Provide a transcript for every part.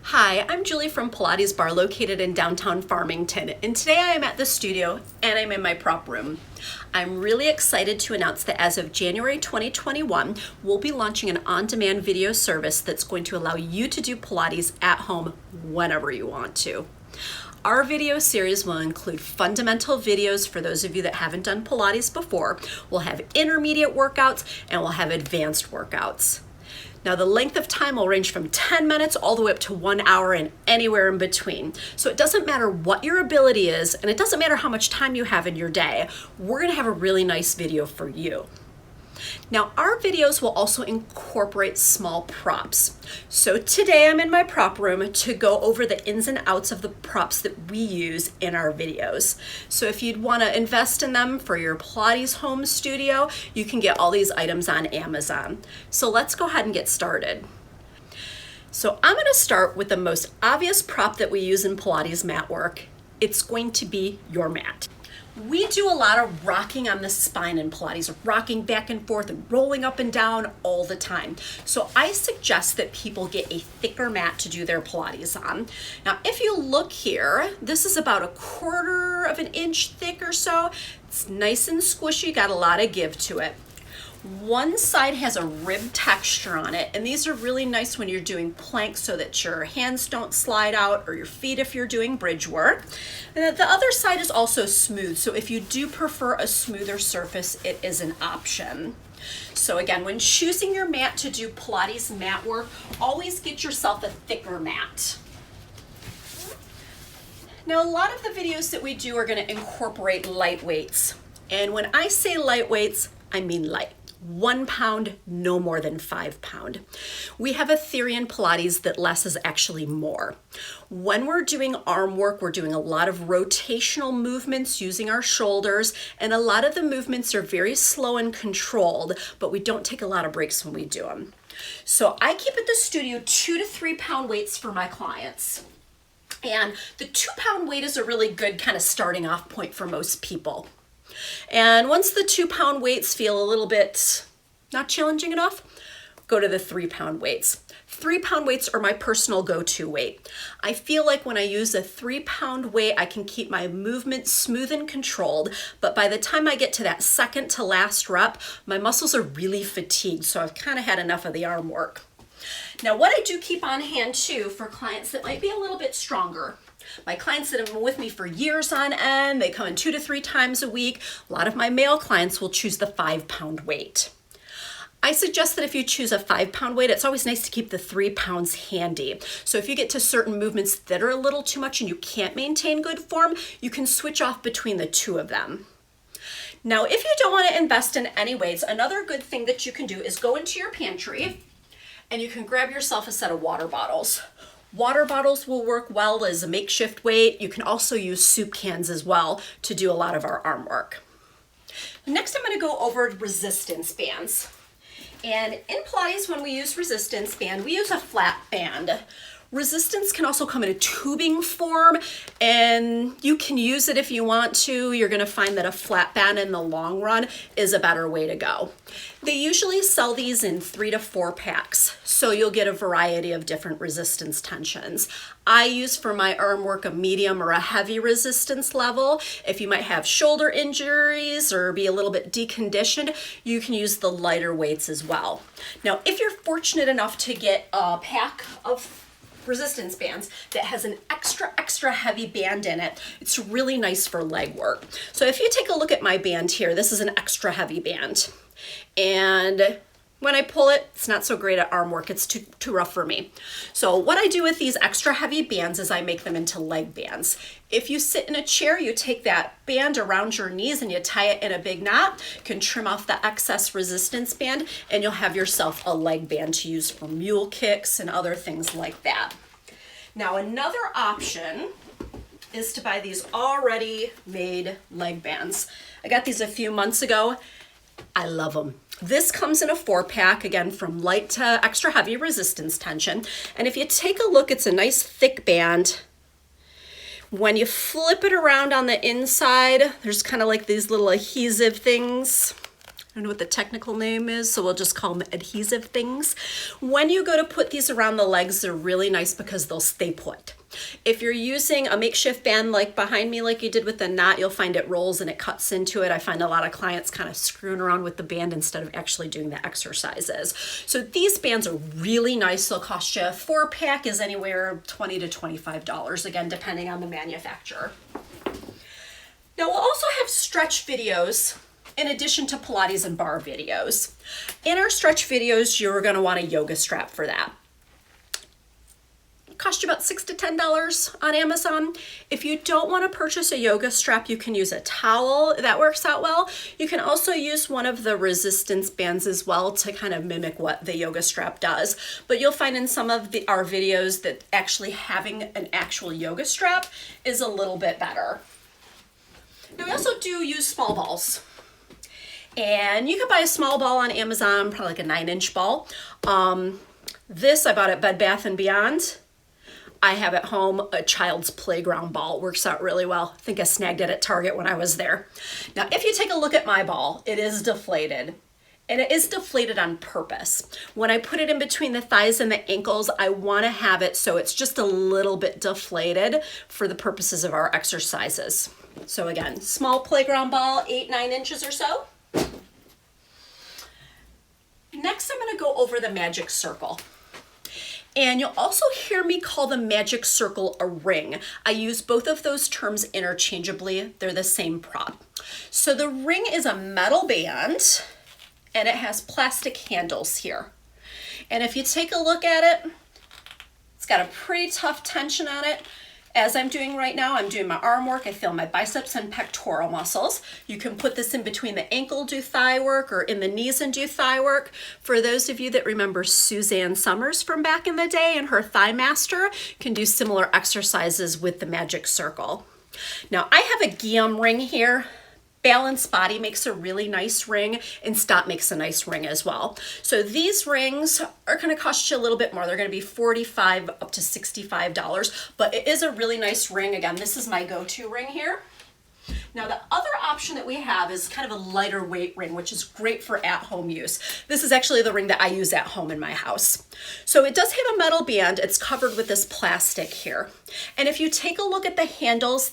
Hi, I'm Julie from Pilates Barre located in downtown Farmington, and today I am at the studio and I'm in my prop room. I'm really excited to announce that as of January 2021, we'll be launching an on-demand video service that's going to allow you to do Pilates at home whenever you want to. Our video series will include fundamental videos for those of you that haven't done Pilates before. We'll have intermediate workouts and we'll have advanced workouts. Now the length of time will range from 10 minutes all the way up to 1 hour and anywhere in between. So it doesn't matter what your ability is, and it doesn't matter how much time you have in your day, we're gonna have a really nice video for you. Now our videos will also incorporate small props. So today I'm in my prop room to go over the ins and outs of the props that we use in our videos. So if you'd want to invest in them for your Pilates home studio, you can get all these items on Amazon. So let's go ahead and get started. So I'm going to start with the most obvious prop that we use in Pilates mat work. It's going to be your mat. We do a lot of rocking on the spine in Pilates, rocking back and forth and rolling up and down all the time. So I suggest that people get a thicker mat to do their Pilates on. Now, if you look here, this is about 1/4 of an inch thick or so. It's nice and squishy, got a lot of give to it. One side has a rib texture on it, and these are really nice when you're doing planks so that your hands don't slide out, or your feet if you're doing bridge work. And the other side is also smooth, so if you do prefer a smoother surface, it is an option. So again, when choosing your mat to do Pilates mat work, always get yourself a thicker mat. Now, a lot of the videos that we do are going to incorporate light weights. And when I say light weights, I mean light. 1 pound, no more than 5 pounds. We have a theory in Pilates that less is actually more. When we're doing arm work, we're doing a lot of rotational movements using our shoulders, and a lot of the movements are very slow and controlled, but we don't take a lot of breaks when we do them. So I keep at the studio 2 to 3 pound weights for my clients. And the 2 pound weight is a really good kind of starting off point for most people. And once the 2 pound weights feel a little bit not challenging enough, go to the 3 pound weights. 3 pound weights are my personal go-to weight. I feel like when I use a 3 pound weight, I can keep my movement smooth and controlled, but by the time I get to that second to last rep, my muscles are really fatigued, so I've kind of had enough of the arm work. Now, what I do keep on hand too for clients that might be a little bit stronger. My clients that have been with me for years on end, they come in 2 to 3 times a week. A lot of my male clients will choose the 5 pound weight. I suggest that if you choose a 5 pound weight, it's always nice to keep the 3 pounds handy. So if you get to certain movements that are a little too much and you can't maintain good form, you can switch off between the two of them. Now, if you don't want to invest in any weights, another good thing that you can do is go into your pantry and you can grab yourself a set of water bottles. Water bottles will work well as a makeshift weight. You can also use soup cans as well to do a lot of our arm work. Next, I'm going to go over resistance bands. And in Pilates, when we use resistance band, we use a flat band. Resistance can also come in a tubing form, and you can use it if you want to. You're going to find that a flat band in the long run is a better way to go. They usually sell these in 3 to 4 packs, so you'll get a variety of different resistance tensions. I use for my arm work a medium or a heavy resistance level. If you might have shoulder injuries or be a little bit deconditioned, you can use the lighter weights as well. Now, if you're fortunate enough to get a pack of resistance bands that has an extra heavy band in it, it's really nice for leg work. So if you take a look at my band here, this is an extra heavy band. And when I pull it, it's not so great at arm work. It's too rough for me. So what I do with these extra heavy bands is I make them into leg bands. If you sit in a chair, you take that band around your knees and you tie it in a big knot. You can trim off the excess resistance band and you'll have yourself a leg band to use for mule kicks and other things like that. Now, another option is to buy these already made leg bands. I got these a few months ago. I love them. This comes in a 4-pack, again, from light to extra heavy resistance tension. And if you take a look, it's a nice thick band. When you flip it around on the inside, there's kind of like these little adhesive things. I don't know what the technical name is, so we'll just call them adhesive things. When you go to put these around the legs, they're really nice because they'll stay put. If you're using a makeshift band like behind me, like you did with the knot, you'll find it rolls and it cuts into it. I find a lot of clients kind of screwing around with the band instead of actually doing the exercises. So these bands are really nice. They'll cost you, a 4-pack is anywhere $20 to $25, again, depending on the manufacturer. Now we'll also have stretch videos in addition to Pilates and barre videos. In our stretch videos, you're gonna want a yoga strap for that. It costs you about $6 to $10 on Amazon. If you don't wanna purchase a yoga strap, you can use a towel. That works out well. You can also use one of the resistance bands as well to kind of mimic what the yoga strap does. But you'll find in some of our videos that actually having an actual yoga strap is a little bit better. Now we also do use small balls. And you can buy a small ball on Amazon, probably like a 9-inch ball. This I bought at Bed Bath & Beyond. I have at home a child's playground ball. Works out really well. I think I snagged it at Target when I was there. Now, if you take a look at my ball, it is deflated. And it is deflated on purpose. When I put it in between the thighs and the ankles, I want to have it so it's just a little bit deflated for the purposes of our exercises. So again, small playground ball, 8-9 inches or so. Next, I'm going to go over the magic circle. And you'll also hear me call the magic circle a ring. I use both of those terms interchangeably. They're the same prop. So the ring is a metal band and it has plastic handles here. And if you take a look at it, it's got a pretty tough tension on it. As I'm doing right now, I'm doing my arm work. I feel my biceps and pectoral muscles. You can put this in between the ankle, do thigh work, or in the knees and do thigh work. For those of you that remember Suzanne Summers from back in the day and her Thigh Master, can do similar exercises with the magic circle. Now I have a Guillaume ring here. Balanced Body makes a really nice ring, and Stop makes a nice ring as well. So these rings are gonna cost you a little bit more. They're gonna be $45 up to $65, but it is a really nice ring. Again, this is my go-to ring here. Now the other option that we have is kind of a lighter weight ring, which is great for at-home use. This is actually the ring that I use at home in my house. So it does have a metal band. It's covered with this plastic here. And if you take a look at the handles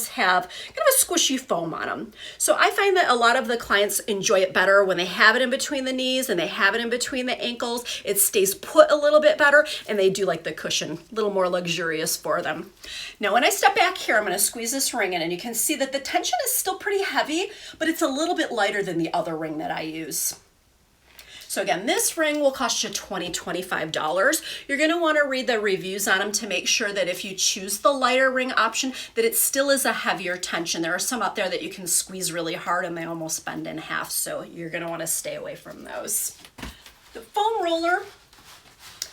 have kind of a squishy foam on them. So I find that a lot of the clients enjoy it better when they have it in between the knees and they have it in between the ankles. It stays put a little bit better, and they do like the cushion, a little more luxurious for them. Now when I step back here, I'm going to squeeze this ring in, and you can see that the tension is still pretty heavy, but it's a little bit lighter than the other ring that I use. So again, this ring will cost you $20, $25. You're gonna wanna read the reviews on them to make sure that if you choose the lighter ring option, that it still is a heavier tension. There are some out there that you can squeeze really hard and they almost bend in half, so you're gonna wanna stay away from those. The foam roller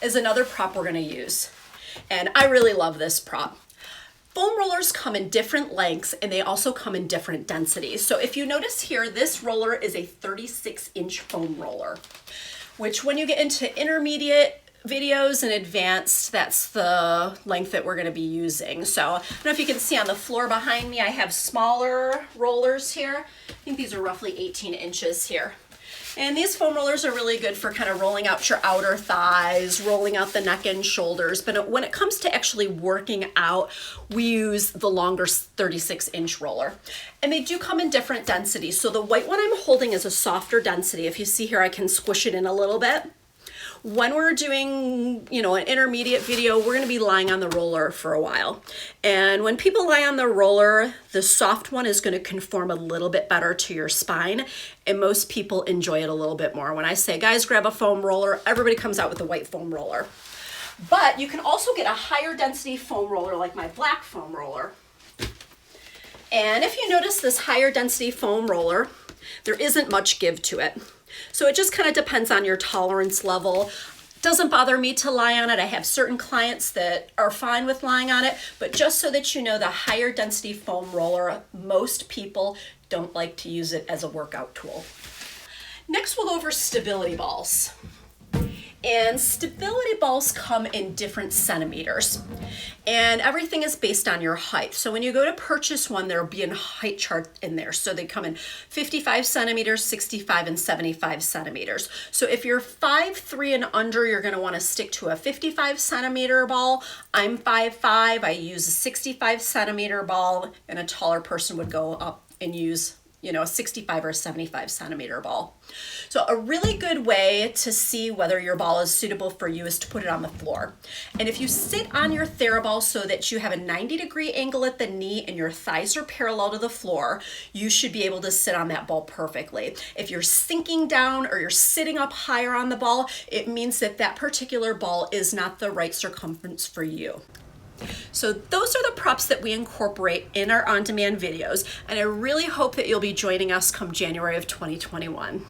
is another prop we're gonna use, and I really love this prop. Foam rollers come in different lengths, and they also come in different densities. So if you notice here, this roller is a 36-inch foam roller, which when you get into intermediate videos and advanced, that's the length that we're gonna be using. So I don't know if you can see on the floor behind me, I have smaller rollers here. I think these are roughly 18 inches here. And these foam rollers are really good for kind of rolling out your outer thighs, rolling out the neck and shoulders. But when it comes to actually working out, we use the longer 36-inch roller. And they do come in different densities. So the white one I'm holding is a softer density. If you see here, I can squish it in a little bit. When we're doing, an intermediate video, we're gonna be lying on the roller for a while. And when people lie on the roller, the soft one is gonna conform a little bit better to your spine, and most people enjoy it a little bit more. When I say, guys, grab a foam roller, everybody comes out with a white foam roller. But you can also get a higher density foam roller like my black foam roller. And if you notice this higher density foam roller, there isn't much give to it. So it just kind of depends on your tolerance level. Doesn't bother me to lie on it. I have certain clients that are fine with lying on it, but just so that you know, the higher density foam roller, most people don't like to use it as a workout tool. Next, we'll go over stability balls. And stability balls come in different centimeters, and everything is based on your height. So when you go to purchase one, there'll be a height chart in there. So they come in 55 centimeters, 65 and 75 centimeters. So if you're 5'3" and under, you're going to want to stick to a 55 centimeter ball. I'm 5'5", I use a 65 centimeter ball, and a taller person would go up and use a 65 or 75 centimeter ball. So a really good way to see whether your ball is suitable for you is to put it on the floor. And if you sit on your TheraBall so that you have a 90-degree angle at the knee and your thighs are parallel to the floor, you should be able to sit on that ball perfectly. If you're sinking down or you're sitting up higher on the ball, it means that that particular ball is not the right circumference for you. So those are the props that we incorporate in our on-demand videos, and I really hope that you'll be joining us come January of 2021.